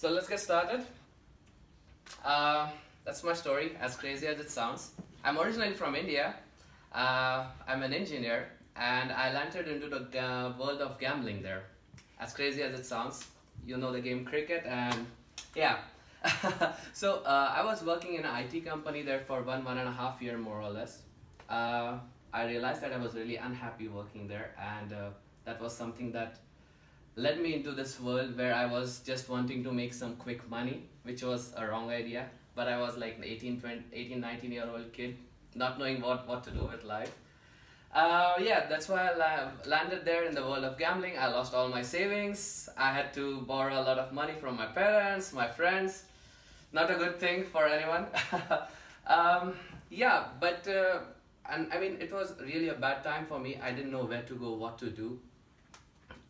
So let's get started. Uh, that's my story, as crazy as it sounds. I'm originally from India. I'm an engineer, and I landed into the world of gambling there. As crazy as it sounds, you know the game cricket, and yeah. I was working in an IT company there for one and a half year more or less. I realized that I was really unhappy working there, and that was something that led me into this world where I was just wanting to make some quick money, which was a wrong idea. But I was like an 19-year-old kid, not knowing what to do with life. Yeah, that's why I landed there in the world of gambling. I lost all my savings. I had to borrow a lot of money from my parents, my friends. Not a good thing for anyone. Yeah, but and I mean, it was really a bad time for me. I didn't know where to go, what to do.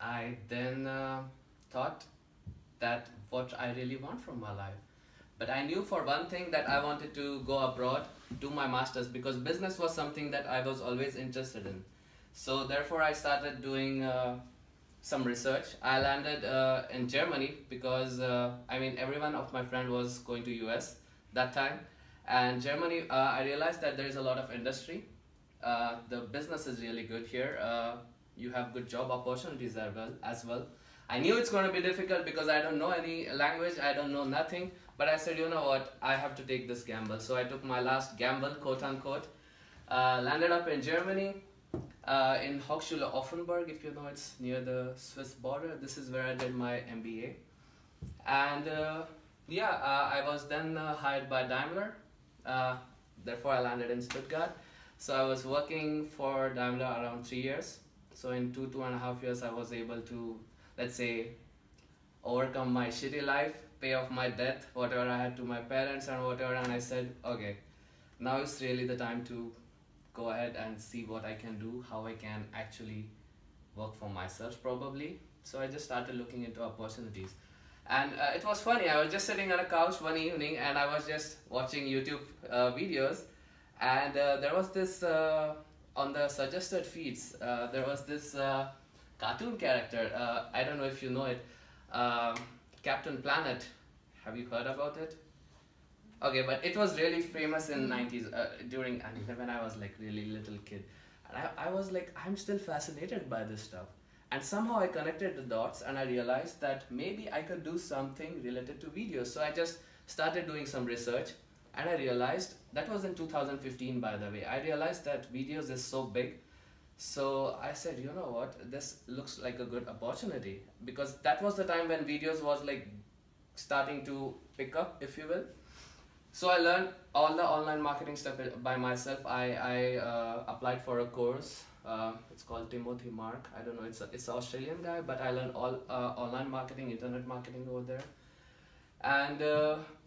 I then thought that what I really want from my life. But I knew for one thing that I wanted to go abroad, do my masters, because business was something that I was always interested in. So therefore I started doing some research. I landed in Germany because I mean everyone of my friend was going to US that time. And Germany, I realized that there is a lot of industry. The business is really good here. You have good job opportunities as well. I knew it's going to be difficult because I don't know any language, I don't know nothing. But I said, you know what, I have to take this gamble. So I took my last gamble, quote unquote. Landed up in Germany, in Hochschule Offenburg, if you know, it's near the Swiss border. This is where I did my MBA. And yeah, I was then hired by Daimler. Therefore I landed in Stuttgart. So I was working for Daimler around 3 years. So in two and a half years, I was able to, let's say, overcome my shitty life, pay off my debt, whatever I had to my parents and whatever. And I said, okay, now it's really the time to go ahead and see what I can do, how I can actually work for myself probably. So I just started looking into opportunities. And it was funny, I was just sitting on a couch one evening and I was just watching YouTube videos. And there was this, on the suggested feeds, there was this cartoon character, I don't know if you know it, Captain Planet. Have you heard about it? Okay, but it was really famous in 90s, during, when I was like really little kid. And I was like, I'm still fascinated by this stuff. And somehow I connected the dots and I realized that maybe I could do something related to videos. So I just started doing some research. And I realized, that was in 2015 by the way, I realized that videos is so big. So I said, you know what, this looks like a good opportunity. Because that was the time when videos was like starting to pick up, if you will. So I learned all the online marketing stuff by myself. I applied for a course, it's called Timothy Mark. I don't know, it's an Australian guy, but I learned all online marketing, internet marketing over there. And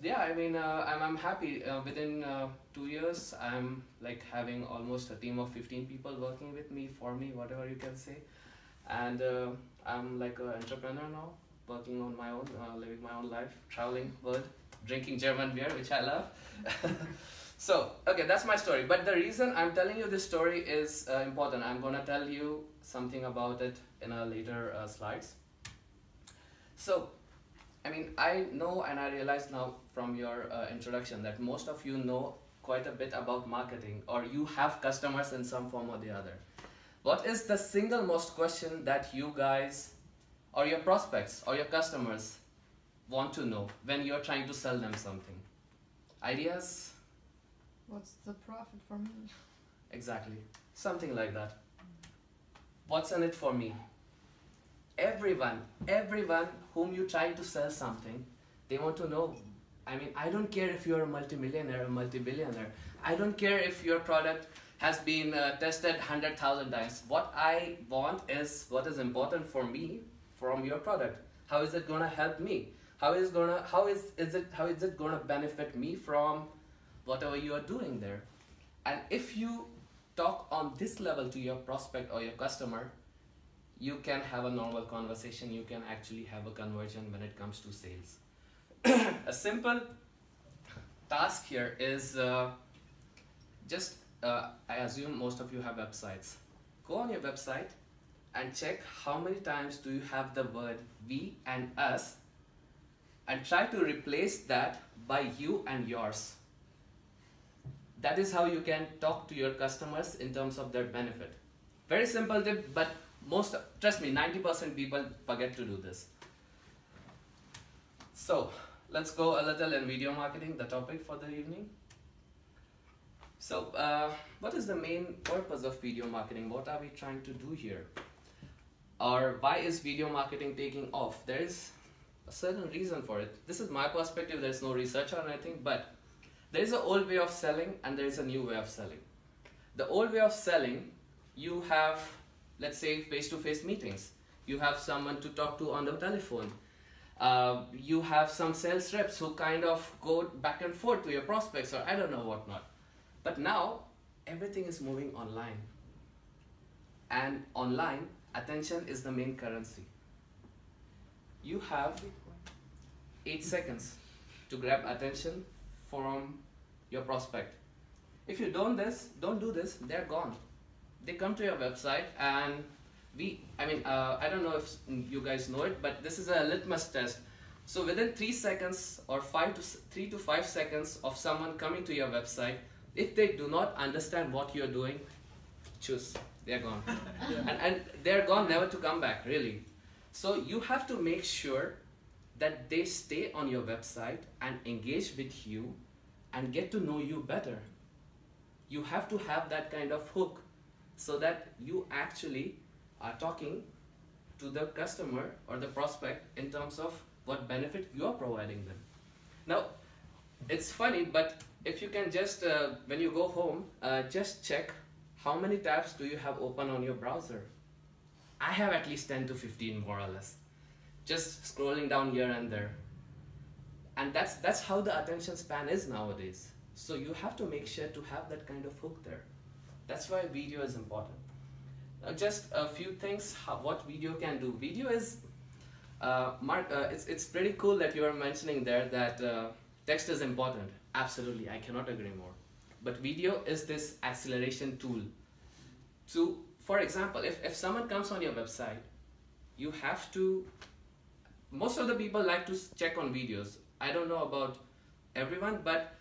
yeah, I mean, I'm happy. Within 2 years, I'm like having almost a team of 15 people working with me, for me, whatever you can say. And I'm like an entrepreneur now, working on my own, living my own life, traveling world, drinking German beer, which I love. So, okay, that's my story. But the reason I'm telling you this story is important. I'm gonna tell you something about it in a later slides. So, I mean, I know and I realize now from your introduction that most of you know quite a bit about marketing, or you have customers in some form or the other. What is the single most question that you guys or your prospects or your customers want to know when you're trying to sell them something? Ideas? What's the profit for me? Exactly, something like that. What's in it for me? Everyone whom you try to sell something, they want to know. I mean, I don't care if you're a multimillionaire or multi-billionaire. I don't care if your product has been tested 100,000 times. What I want is what is important for me from your product. How is it gonna help me? How is it gonna benefit me from whatever you are doing there? And if you talk on this level to your prospect or your customer, you can have a normal conversation, you can actually have a conversion when it comes to sales. A simple task here is I assume most of you have websites. Go on your website and check how many times do you have the word we and us and try to replace that by you and yours. That is how you can talk to your customers in terms of their benefit. Very simple tip, but trust me, 90% people forget to do this. So let's go a little in video marketing, the topic for the evening. So what is the main purpose of video marketing? What are we trying to do here? Or why is video marketing taking off? There is a certain reason for it. This is my perspective, there's no research or anything, but there is an old way of selling and there is a new way of selling. The old way of selling, you have, let's say, face-to-face meetings. You have someone to talk to on the telephone. You have some sales reps who kind of go back and forth to your prospects or I don't know what not. But now, everything is moving online. And online, attention is the main currency. You have 8 seconds to grab attention from your prospect. If you don't do this, they're gone. They come to your website and I don't know if you guys know it, but this is a litmus test. So within 3 seconds or 3 to 5 seconds of someone coming to your website, if they do not understand what you're doing, they're gone. Yeah. And they're gone, never to come back, really. So you have to make sure that they stay on your website and engage with you and get to know you better. You have to have that kind of hook so that you actually are talking to the customer or the prospect in terms of what benefit you are providing them. Now, it's funny, but if you can just, when you go home, just check how many tabs do you have open on your browser. I have at least 10 to 15 more or less. Just scrolling down here and there. And that's how the attention span is nowadays. So you have to make sure to have that kind of hook there. That's why video is important. Now just a few things, what video can do. Video is, Mark, it's pretty cool that you are mentioning there that text is important. Absolutely, I cannot agree more. But video is this acceleration tool. So, for example, if someone comes on your website, you have to, most of the people like to check on videos. I don't know about everyone, but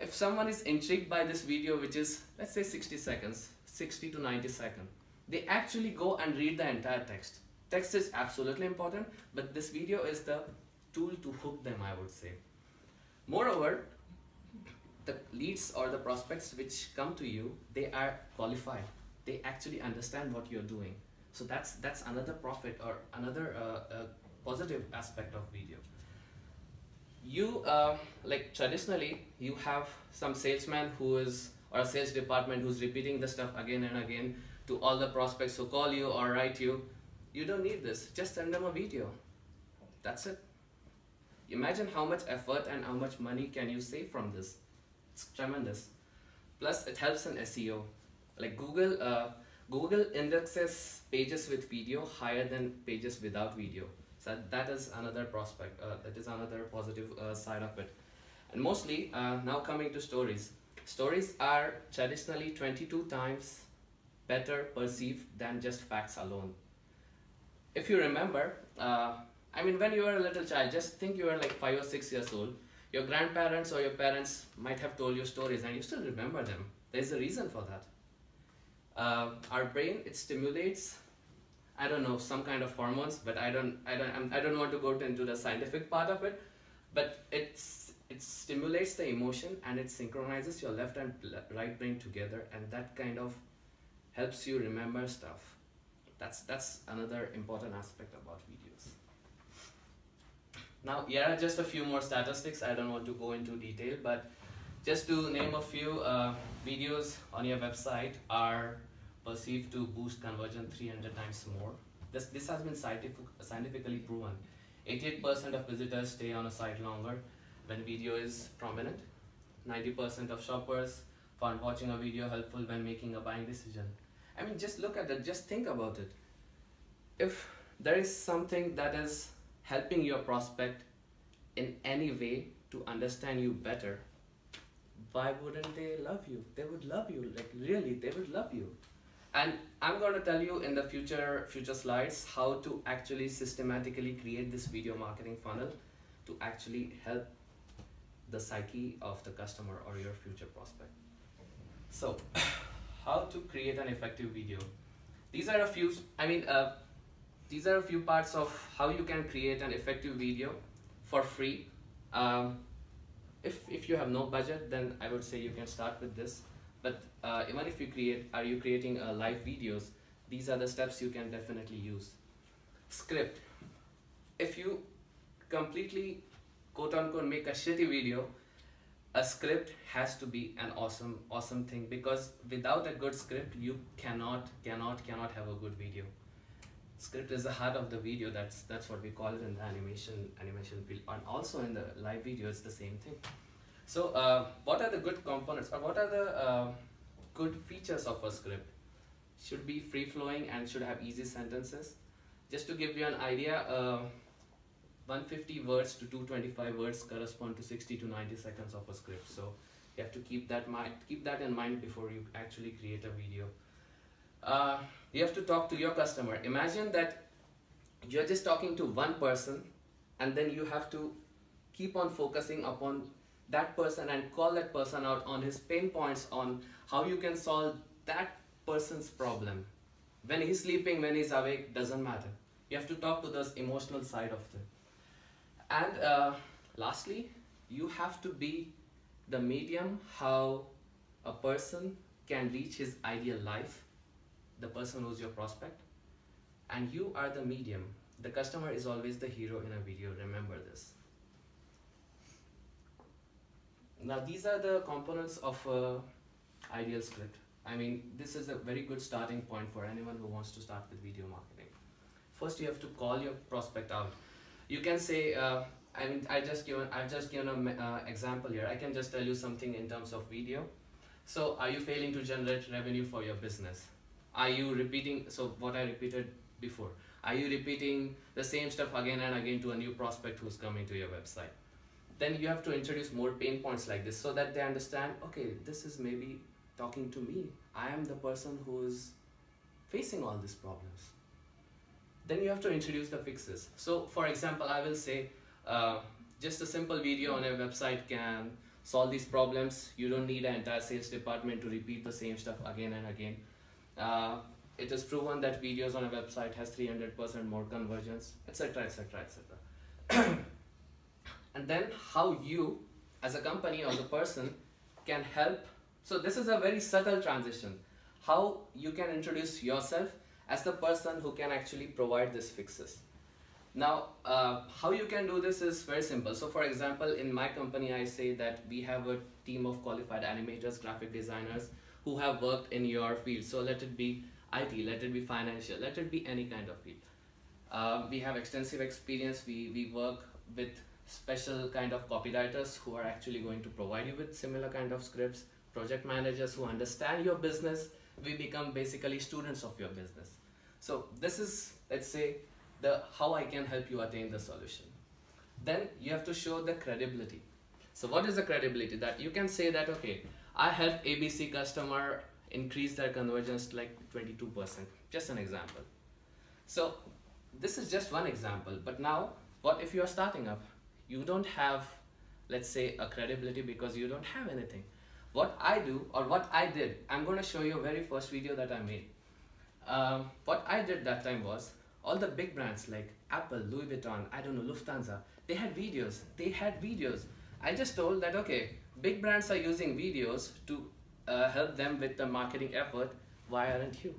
if someone is intrigued by this video, which is, let's say 60 seconds, 60 to 90 seconds, they actually go and read the entire text. Text is absolutely important, but this video is the tool to hook them, I would say. Moreover, the leads or the prospects which come to you, they are qualified. They actually understand what you're doing. So that's another profit or another positive aspect of video. You, like traditionally, you have some salesman who is, or a sales department who's repeating the stuff again and again to all the prospects who call you or write you. You don't need this, just send them a video. That's it. Imagine how much effort and how much money can you save from this. It's tremendous. Plus it helps in SEO. Like Google indexes pages with video higher than pages without video. So that is another prospect, that is another positive side of it. And mostly, now coming to stories. Stories are traditionally 22 times better perceived than just facts alone. If you remember, when you were a little child, just think you were like 5 or 6 years old. Your grandparents or your parents might have told you stories and you still remember them. There's a reason for that. Our brain, it stimulates, I don't know, some kind of hormones, but I don't want to go into the scientific part of it, but it stimulates the emotion and it synchronizes your left and right brain together, and that kind of helps you remember stuff. That's another important aspect about videos. Now, here are just a few more statistics. I don't want to go into detail, but just to name a few, videos on your website are perceived to boost conversion 300 times more. This has been scientifically proven. 88% of visitors stay on a site longer when video is prominent. 90% of shoppers found watching a video helpful when making a buying decision. I mean, just look at it, just think about it. If there is something that is helping your prospect in any way to understand you better, why wouldn't they love you? They would love you, like really, they would love you. And I'm going to tell you in the future slides how to actually systematically create this video marketing funnel. to actually help the psyche of the customer or your future prospect. So, how to create an effective video? These are a few, these are a few parts of how you can create an effective video for free. If you have no budget, then I would say you can start with this. But even if you creating live videos, these are the steps you can definitely use. Script. If you completely quote unquote make a shitty video, a script has to be an awesome thing, because without a good script you cannot have a good video. Script is the heart of the video. That's what we call it in the animation field, and also in the live video it's the same thing. So what are the good components, or what are the good features of a script? Should be free flowing and should have easy sentences. Just to give you an idea, 150 words to 225 words correspond to 60 to 90 seconds of a script. So you have to keep that in mind before you actually create a video. You have to talk to your customer. Imagine that you're just talking to one person, and then you have to keep on focusing upon that person and call that person out on his pain points, on how you can solve that person's problem. When he's sleeping, when he's awake, doesn't matter. You have to talk to this emotional side of them. And lastly, you have to be the medium how a person can reach his ideal life, the person who's your prospect, and you are the medium. The customer is always the hero in a video, remember this. Now these are the components of ideal script. I mean, this is a very good starting point for anyone who wants to start with video marketing. First, you have to call your prospect out. You can say, I've just given an example here. I can just tell you something in terms of video. So, are you failing to generate revenue for your business? Are you repeating, so what I repeated before, are you repeating the same stuff again and again to a new prospect who's coming to your website? Then you have to introduce more pain points like this so that they understand, okay, this is maybe talking to me. I am the person who is facing all these problems. Then you have to introduce the fixes. So for example, I will say, just a simple video on a website can solve these problems. You don't need an entire sales department to repeat the same stuff again and again. It is proven that videos on a website has 300% more conversions, etc, etc, etc. And then how you as a company or the person can help. So this is a very subtle transition. How you can introduce yourself as the person who can actually provide these fixes. Now, how you can do this is very simple. So for example, in my company, I say that we have a team of qualified animators, graphic designers who have worked in your field. So let it be IT, let it be financial, let it be any kind of field. We have extensive experience. We work with special kind of copywriters who are actually going to provide you with similar kind of scripts, project managers who understand your business. We become basically students of your business. So this is, let's say, the how I can help you attain the solution. Then you have to show the credibility. So what is the credibility? That you can say that, okay, I helped ABC customer increase their conversions like 22%, just an example. So this is just one example, but now what if you are starting up? You don't have, let's say, a credibility because you don't have anything. What I do, or what I did, I'm going to show you a very first video that I made. What I did that time was, all the big brands like Apple, Louis Vuitton, I don't know, Lufthansa, they had videos. I just told that, okay, big brands are using videos to help them with the marketing effort, why aren't you?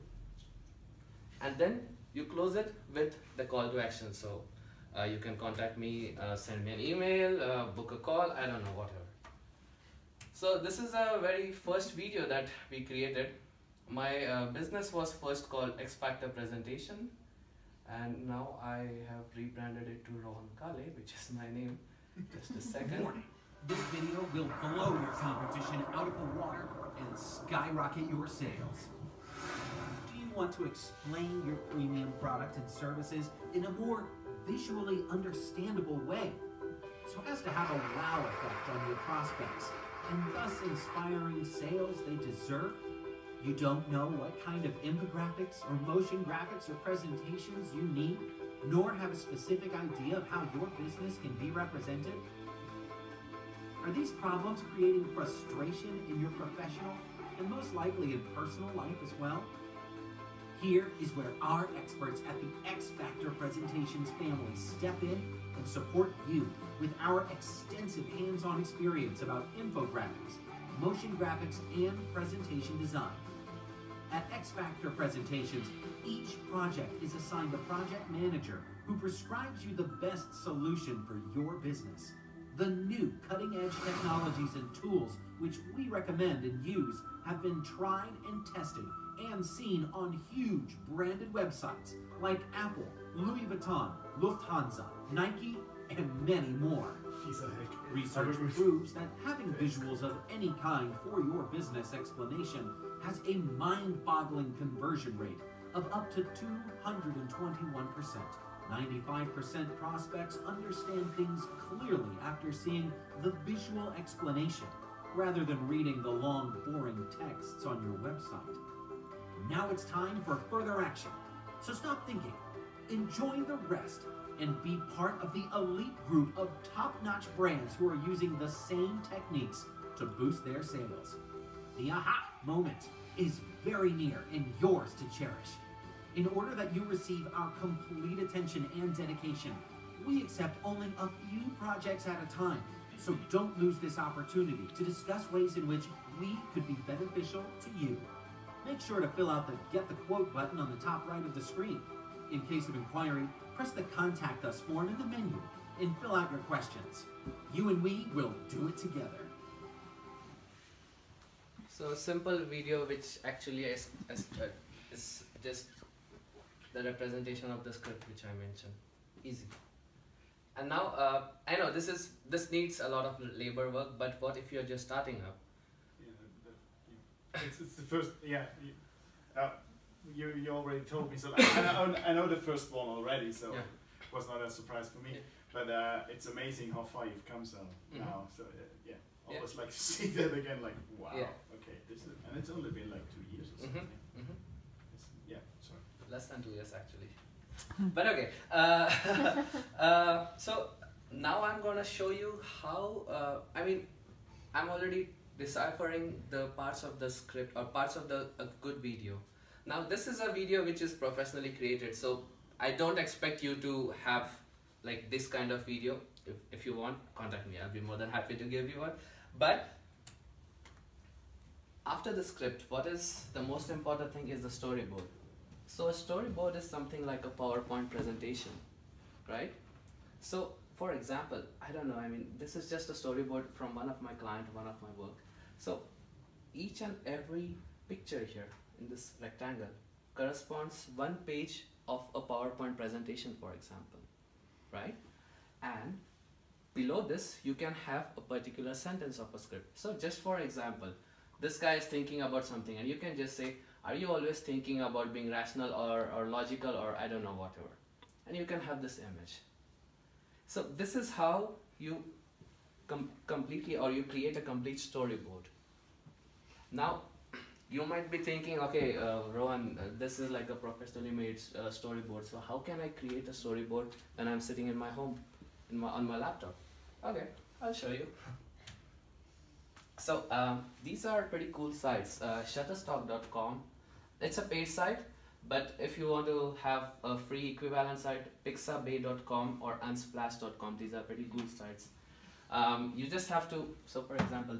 And then you close it with the call to action. So you can contact me, send me an email, book a call, I don't know, whatever. So this is a very first video that we created. My business was first called X Factor Presentation, and now I have rebranded it to Rohan Kale, which is my name. Just a second. Warning. This video will blow your competition out of the water and skyrocket your sales. Do you want to explain your premium product and services in a more visually understandable way, so as to have a wow effect on your prospects, and thus inspiring sales they deserve? You don't know what kind of infographics or motion graphics or presentations you need? nor have a specific idea of how your business can be represented? Are these problems creating frustration in your professional and most likely in personal life as well? Here is where our experts at the X Factor Presentations family step in and support you with our extensive hands-on experience about infographics, motion graphics, and presentation design. At X Factor Presentations, each project is assigned a project manager who prescribes you the best solution for your business. The new cutting-edge technologies and tools which we recommend and use have been tried and tested and seen on huge branded websites like Apple, Louis Vuitton, Lufthansa, Nike, and many more. Research proves that having visuals of any kind for your business explanation has a mind-boggling conversion rate of up to 221%. 95% prospects understand things clearly after seeing the visual explanation, rather than reading the long, boring texts on your website. Now it's time for further action. So stop thinking, enjoy the rest, and be part of the elite group of top-notch brands who are using the same techniques to boost their sales. The aha moment is very near and yours to cherish. In order that you receive our complete attention and dedication, we accept only a few projects at a time. So don't lose this opportunity to discuss ways in which we could be beneficial to you. Make sure to fill out the Get the Quote button on the top right of the screen. In case of inquiry, press the Contact Us form in the menu and fill out your questions. You and we will do it together. So a simple video which actually is just the representation of the script which I mentioned. Easy. And now, I know this needs a lot of labor work, but what if you're just starting up? Yeah, it's the first, yeah. You already told me, so I know the first one already, so yeah. It was not a surprise for me. Yeah. But it's amazing how far you've come now. So yeah, always like to see that again. Like wow, okay, this is, and it's only been like 2 years or something. Yeah, sorry. Less than 2 years actually. But okay. So now I'm gonna show you how. I mean, I'm already deciphering the parts of the script or parts of a good video. Now this is a video which is professionally created, so I don't expect you to have like this kind of video. If you want, contact me. I'll be more than happy to give you one. But after the script, what is the most important thing is the storyboard. So a storyboard is something like a PowerPoint presentation, right? So for example, I don't know, I mean, this is just a storyboard from one of my clients, one of my work. So each and every picture here in this rectangle corresponds one page of a PowerPoint presentation, for example, right? And below this, you can have a particular sentence of a script. So just for example, this guy is thinking about something and you can just say, are you always thinking about being rational or logical or I don't know, whatever. And you can have this image. So this is how you completely, or you create a complete storyboard. Now, you might be thinking, okay, Rohan, this is like a professionally made storyboard. So how can I create a storyboard when I'm sitting in my home, on my laptop? Okay, I'll show you. So these are pretty cool sites. Shutterstock.com. It's a paid site, but if you want to have a free equivalent site, pixabay.com or unsplash.com. These are pretty cool sites. You just have to, so for example,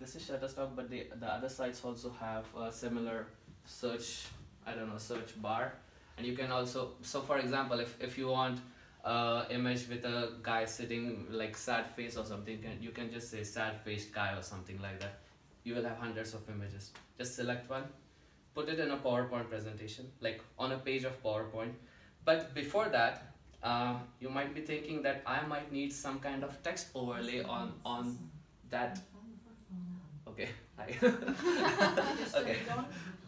this is Shutterstock, but the other sites also have a similar search, search bar. And you can also, so for example, if you want image with a guy sitting like sad face or something, you can just say sad faced guy or something like that. You will have hundreds of images. Just select one, put it in a PowerPoint presentation, like on a page of PowerPoint. But before that, you might be thinking that I might need some kind of text overlay on that. Okay, hi. Okay.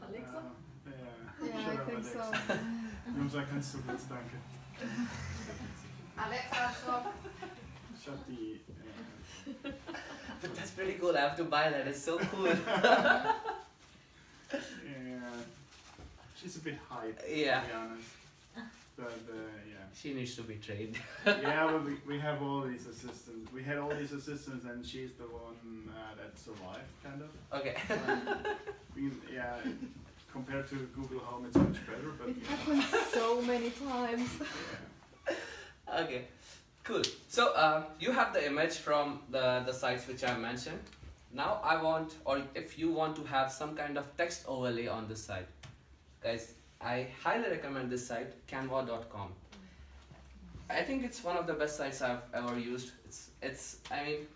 Alexa? Yeah, I think so. Unser kannst du kurz, danke. Alexa, stop. Shut the... But that's pretty cool, I have to buy that, it's so cool. Yeah, she's a bit hype, Yeah. to be honest. But yeah. she needs to be trained. Yeah, but we have all these assistants. We had all these assistants, and she's the one that survived, kind of. Okay. Yeah, compared to Google Home, it's much better. But It happens so many times. yeah. Okay, cool. So you have the image from the sites which I mentioned. Now I want, or if you want to have some kind of text overlay on this site, guys, I highly recommend this site, canva.com. I think it's one of the best sites I've ever used. I mean,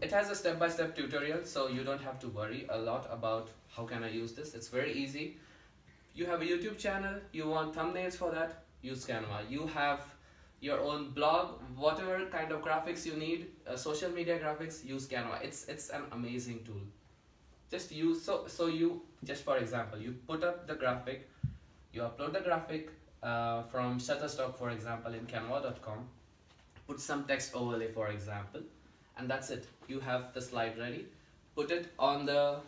it has a step-by-step tutorial, so you don't have to worry a lot about how can I use this. It's very easy. You have a YouTube channel, you want thumbnails for that, use Canva. You have your own blog, whatever kind of graphics you need, social media graphics, use Canva. It's an amazing tool. Just use, so you, just for example, you put up the graphic, you upload the graphic from Shutterstock, for example, in canva.com, put some text overlay, for example, and that's it. You have the slide ready. Put it on the,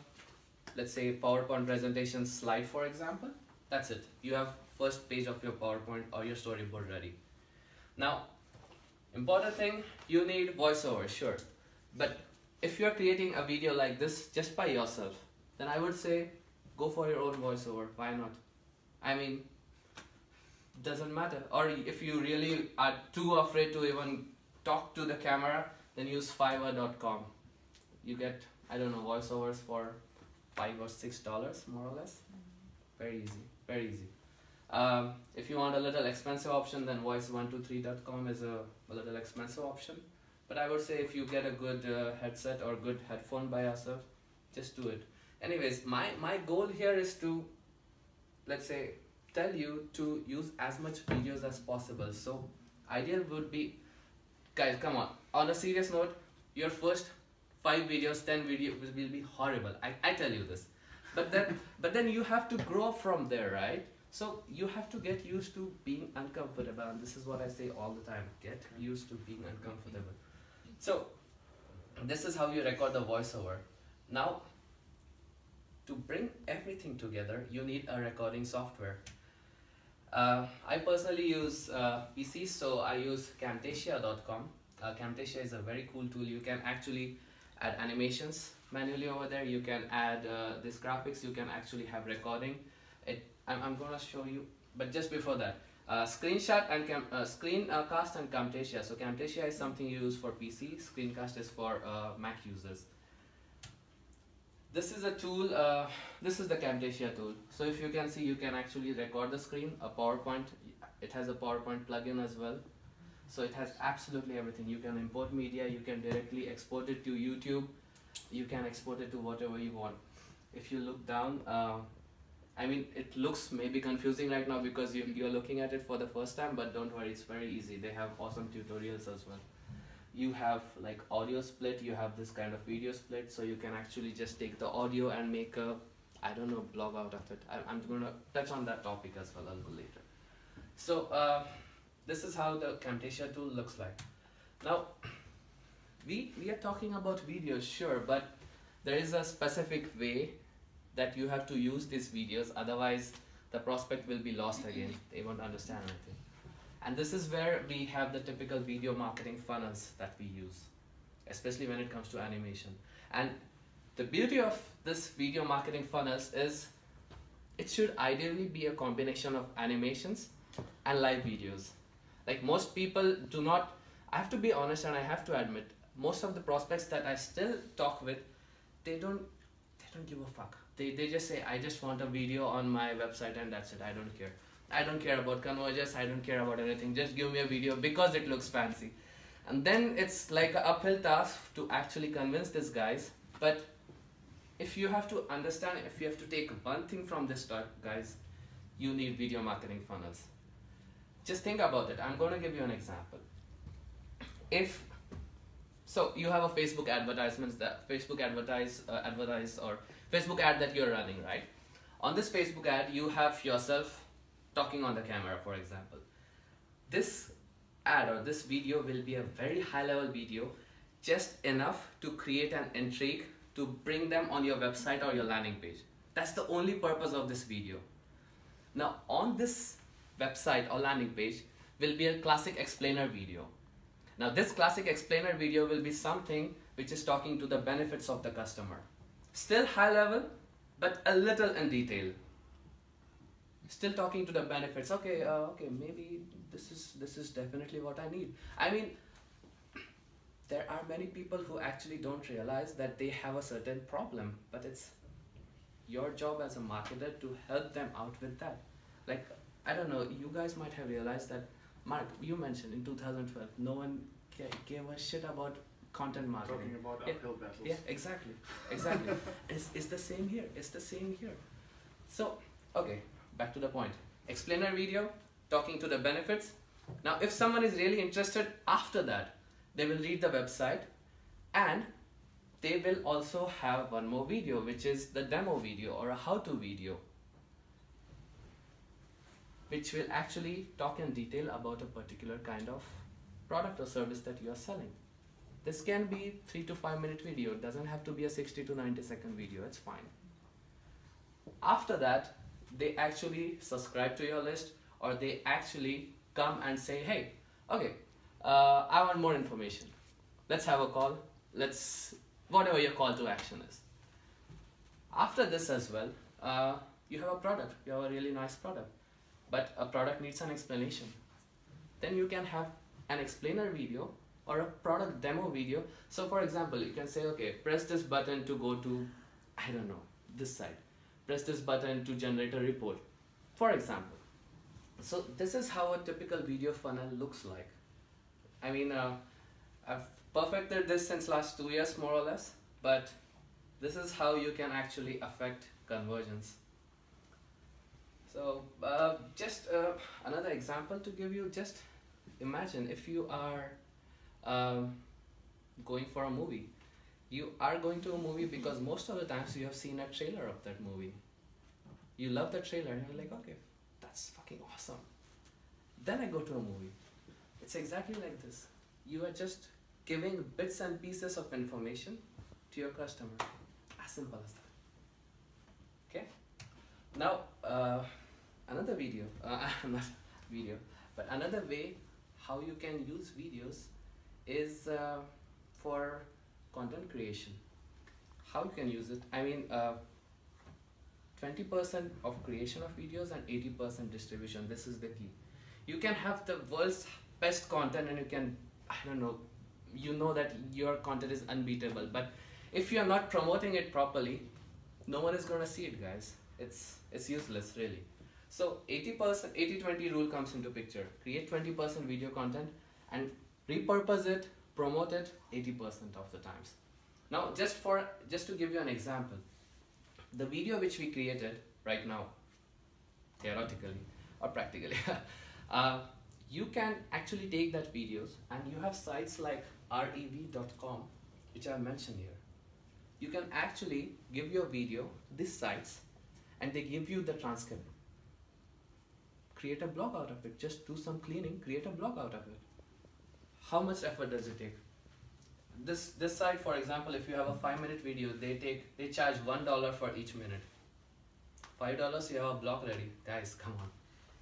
let's say, PowerPoint presentation slide, for example. That's it. You have first page of your PowerPoint or your storyboard ready. Now, important thing, you need voiceover, sure. But if you're creating a video like this just by yourself, then I would say go for your own voiceover. Why not? I mean, doesn't matter. Or if you really are too afraid to even talk to the camera, then use fiverr.com. You get, I don't know, voiceovers for $5 or $6, more or less. Very easy, very easy. If you want a little expensive option, then voice123.com is a little expensive option. But I would say if you get a good headset or good headphone by yourself, just do it. Anyways, my goal here is to, let's say, tell you to use as much videos as possible. So ideal would be, guys, come on a serious note, your first 5 videos, 10 videos will be horrible. I tell you this. But then you have to grow from there, right? So you have to get used to being uncomfortable, and this is what I say all the time, get used to being uncomfortable. So this is how you record the voiceover. Now, to bring everything together, you need a recording software. I personally use PCs, so I use Camtasia.com. Camtasia is a very cool tool. You can actually add animations manually over there. You can add this graphics. You can actually have recording. I'm gonna show you, but just before that, screenshot and screencast and Camtasia. So Camtasia is something you use for PC. Screencast is for Mac users. This is a tool. This is the Camtasia tool. So if you can see, you can actually record the screen. A PowerPoint. It has a PowerPoint plugin as well. So it has absolutely everything. You can import media. You can directly export it to YouTube. You can export it to whatever you want. If you look down. I mean, it looks maybe confusing right now because you're looking at it for the first time, but don't worry, it's very easy. They have awesome tutorials as well. You have like audio split, you have this kind of video split, so you can actually just take the audio and make a, I don't know, blog out of it. I'm going to touch on that topic as well a little later. So this is how the Camtasia tool looks like. Now, we are talking about videos, sure, but there is a specific way that you have to use these videos, otherwise the prospect will be lost again. They won't understand anything. And this is where we have the typical video marketing funnels that we use, especially when it comes to animation. And the beauty of this video marketing funnels is it should ideally be a combination of animations and live videos. Like most people do not, I have to be honest and I have to admit, most of the prospects that I still talk with, they don't give a fuck. They just say, I just want a video on my website and that's it. I don't care. I don't care about conversions. I don't care about anything. Just give me a video because it looks fancy. And then it's like an uphill task to actually convince these guys. But if you have to understand, if you have to take one thing from this talk, guys, you need video marketing funnels. Just think about it. I'm going to give you an example. So you have a Facebook advertisement, that Facebook advertise or Facebook ad that you're running, right? On this Facebook ad, you have yourself talking on the camera, for example. This ad or this video will be a very high level video, just enough to create an intrigue to bring them on your website or your landing page. That's the only purpose of this video. Now on this website or landing page, will be a classic explainer video. Now this classic explainer video will be something which is talking to the benefits of the customer. Still high level, but a little in detail. Still talking to the benefits. Okay, maybe this is definitely what I need. I mean, there are many people who actually don't realize that they have a certain problem, but it's your job as a marketer to help them out with that. Like, I don't know, you guys might have realized that, Mark, you mentioned in 2012, no one gave a shit about content marketing. Talking about uphill battles. Yeah, exactly. It's the same here. So, okay, back to the point. Explainer video, talking to the benefits. Now, if someone is really interested after that, they will read the website and they will also have one more video, which is the demo video or a how-to video, which will actually talk in detail about a particular kind of product or service that you are selling. This can be 3 to 5 minute video. It doesn't have to be a 60 to 90 second video. It's fine. After that, they actually subscribe to your list, or they actually come and say, hey, okay, I want more information. Let's have a call. Whatever your call to action is. After this as well, you have a product. You have a really nice product, but a product needs an explanation. Then you can have an explainer video or a product demo video. So for example, you can say, okay, press this button to go to, I don't know, this site. Press this button to generate a report, for example. So this is how a typical video funnel looks like. I mean, I've perfected this since last 2 years, more or less, but this is how you can actually affect conversions. So just another example to give you, just imagine if you are going for a movie. You are going to a movie because most of the times you have seen a trailer of that movie. You love the trailer and you're like, okay, that's fucking awesome. Then I go to a movie. It's exactly like this. You are just giving bits and pieces of information to your customer. As simple as that. Okay? Now, another video, not video, but another way how you can use videos is for content creation. How you can use it? I mean, 20% of creation of videos and 80% distribution. This is the key. You can have the world's best content and you can, I don't know, you know that your content is unbeatable, but if you are not promoting it properly, no one is going to see it, guys. It's useless, really. So 80-20 rule comes into picture. Create 20% video content and repurpose it, promote it 80% of the times. Now, just to give you an example, the video which we created right now, theoretically or practically, you can actually take that videos, and you have sites like rev.com, which I mentioned here. You can actually give your video these sites and they give you the transcript. Create a blog out of it. Just do some cleaning, create a blog out of it. How much effort does it take? This site, for example, if you have a 5-minute video, they charge $1 for each minute. $5, you have a blog ready. Guys, come on.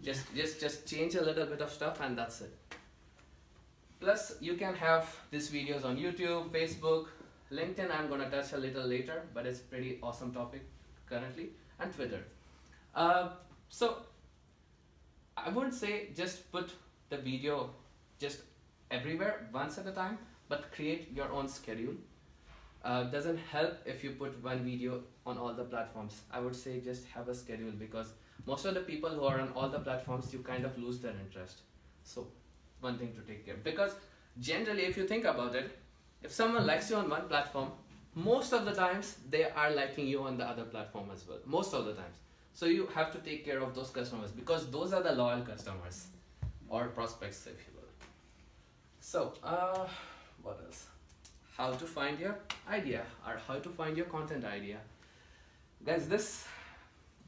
Just change a little bit of stuff and that's it. Plus, you can have these videos on YouTube, Facebook, LinkedIn. I'm gonna touch a little later, but it's pretty awesome topic currently, and Twitter. So I wouldn't say just put the video just everywhere once at a time, but create your own schedule. Doesn't help if you put one video on all the platforms. I would say just have a schedule, because most of the people who are on all the platforms, you kind of lose their interest. So one thing to take care, because generally if you think about it, if someone likes you on one platform, most of the times they are liking you on the other platform as well, most of the times. So you have to take care of those customers, because those are the loyal customers or prospects, if you will. So what else? How to find your idea, or how to find your content idea. Guys, this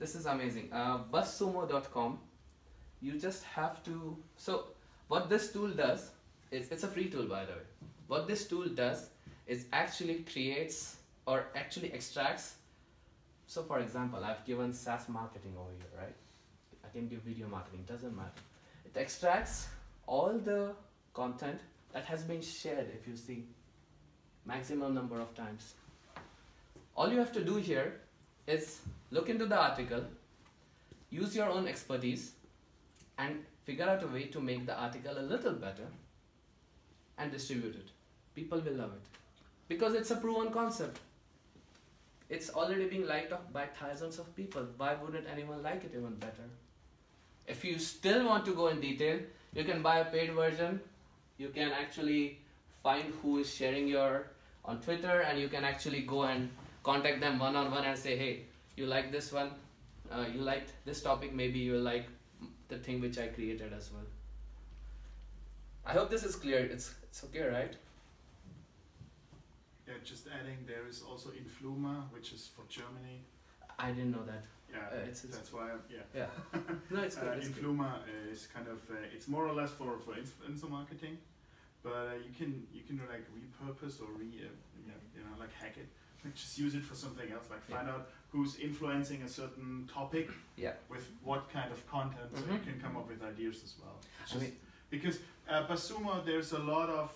is amazing. Buzzsumo.com. You just have to, so what this tool does is, it's a free tool by the way. What this tool does is actually creates or actually extracts. So for example, I've given SaaS marketing over here, right? I can give video marketing, doesn't matter. It extracts all the content that has been shared, if you see, maximum number of times. All you have to do here is look into the article, use your own expertise, and figure out a way to make the article a little better and distribute it. People will love it because it's a proven concept. It's already being liked by thousands of people. Why wouldn't anyone like it even better? If you still want to go in detail, you can buy a paid version. You can actually find who is sharing your on Twitter, and you can actually go and contact them one-on-one and say, hey, you like this one, you liked this topic, maybe you like the thing which I created as well. I hope this is clear. It's okay, right? Yeah, just adding, there is also Influma, which is for Germany. I didn't know that. Yeah, that's why. Yeah. No, it's good. Influma is kind of it's more or less for influencer marketing, but you can like repurpose or like hack it. Like just use it for something else. Like find out who's influencing a certain topic. With what kind of content, so you can come up with ideas as well. Because Basumo, there's a lot of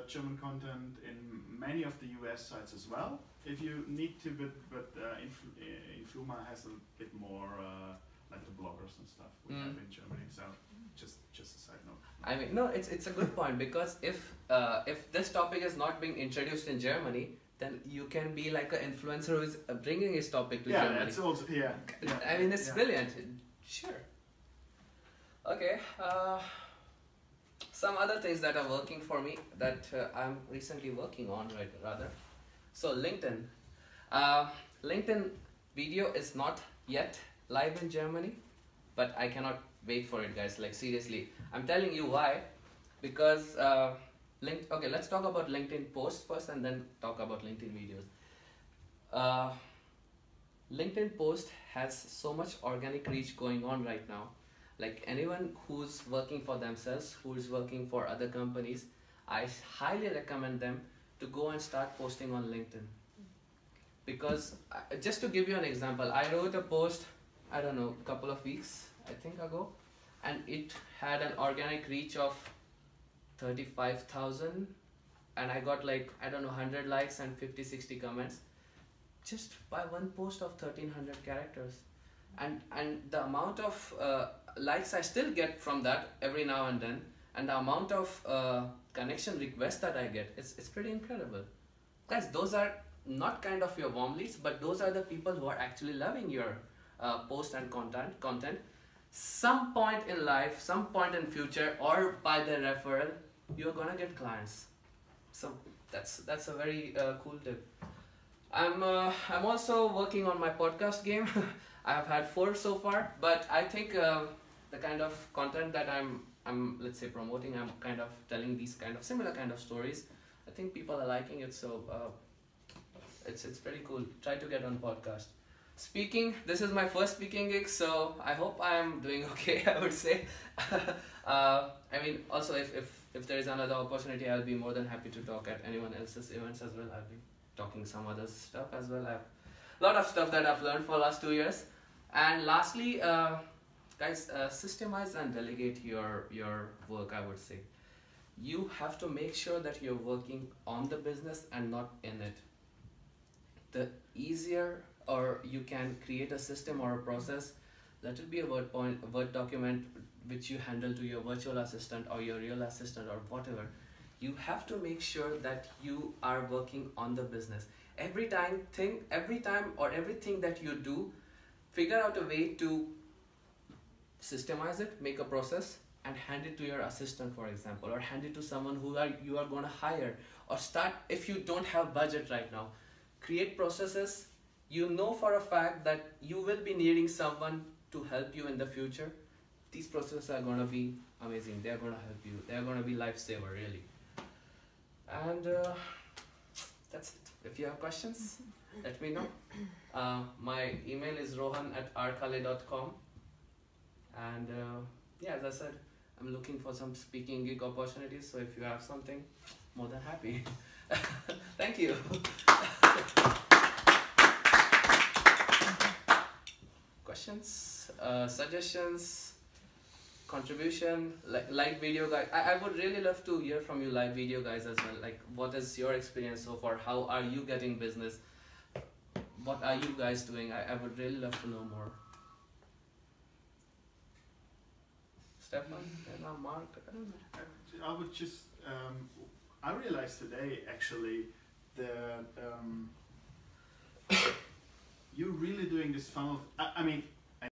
German content in many of the US sites as well. If you need to, but Influma has a bit more like the bloggers and stuff we have in Germany. So just a side note. I mean, no, it's a good point, because if this topic is not being introduced in Germany, then you can be like an influencer who is bringing his topic to Germany. Yeah, that's also I mean, it's brilliant. Sure. Okay. Some other things that are working for me that I'm recently working on, rather. So LinkedIn. LinkedIn video is not yet live in Germany, but I cannot wait for it, guys. Like seriously, I'm telling you why. Because okay, let's talk about LinkedIn posts first, and then talk about LinkedIn videos. LinkedIn post has so much organic reach going on right now. Like anyone who's working for themselves, who's working for other companies, I highly recommend them to go and start posting on LinkedIn. Because just to give you an example, I wrote a post, I don't know, a couple of weeks, I think ago, and it had an organic reach of 35,000, and I got like, I don't know, 100 likes and 50-60 comments just by one post of 1,300 characters. And the amount of likes I still get from that every now and then, and the amount of connection requests that I get, it's pretty incredible. Guys, those are not kind of your warm leads, but those are the people who are actually loving your post and content. Some point in life, some point in future, or by the referral, you're gonna get clients. So that's a very cool tip. I'm also working on my podcast game. I have had 4 so far, but I think the kind of content that I'm let's say promoting, I'm kind of telling these kind of similar kind of stories. I think people are liking it, so it's pretty cool. Try to get on podcast. Speaking, this is my first speaking gig, so I hope I am doing okay, I would say. I mean, also if there is another opportunity, I'll be more than happy to talk at anyone else's events as well. I'll be talking some other stuff as well. I have a lot of stuff that I've learned for the last 2 years. And lastly, guys, systemize and delegate your work, I would say. You have to make sure that you're working on the business and not in it. The easier, or you can create a system or a process, that will be a Word document which you handle to your virtual assistant or your real assistant or whatever. You have to make sure that you are working on the business. Everything that you do, figure out a way to systemize it, make a process, and hand it to your assistant, for example, or hand it to someone you are going to hire, or start if you don't have budget right now. Create processes. You know for a fact that you will be needing someone to help you in the future. These processes are going to be amazing. They're going to help you. They're going to be lifesaver, really. And that's it. If you have questions, let me know. My email is rohan@rkale.com. And yeah, as I said, I'm looking for some speaking gig opportunities. So if you have something, more than happy. Thank you. Questions, suggestions, contribution, like video guys. I would really love to hear from you, live video guys, as well. Like, what is your experience so far? How are you getting business? What are you guys doing? I would really love to know more. Stefan and Mark. I don't know. I would just, I realized today actually that you're really doing this funnel. I mean,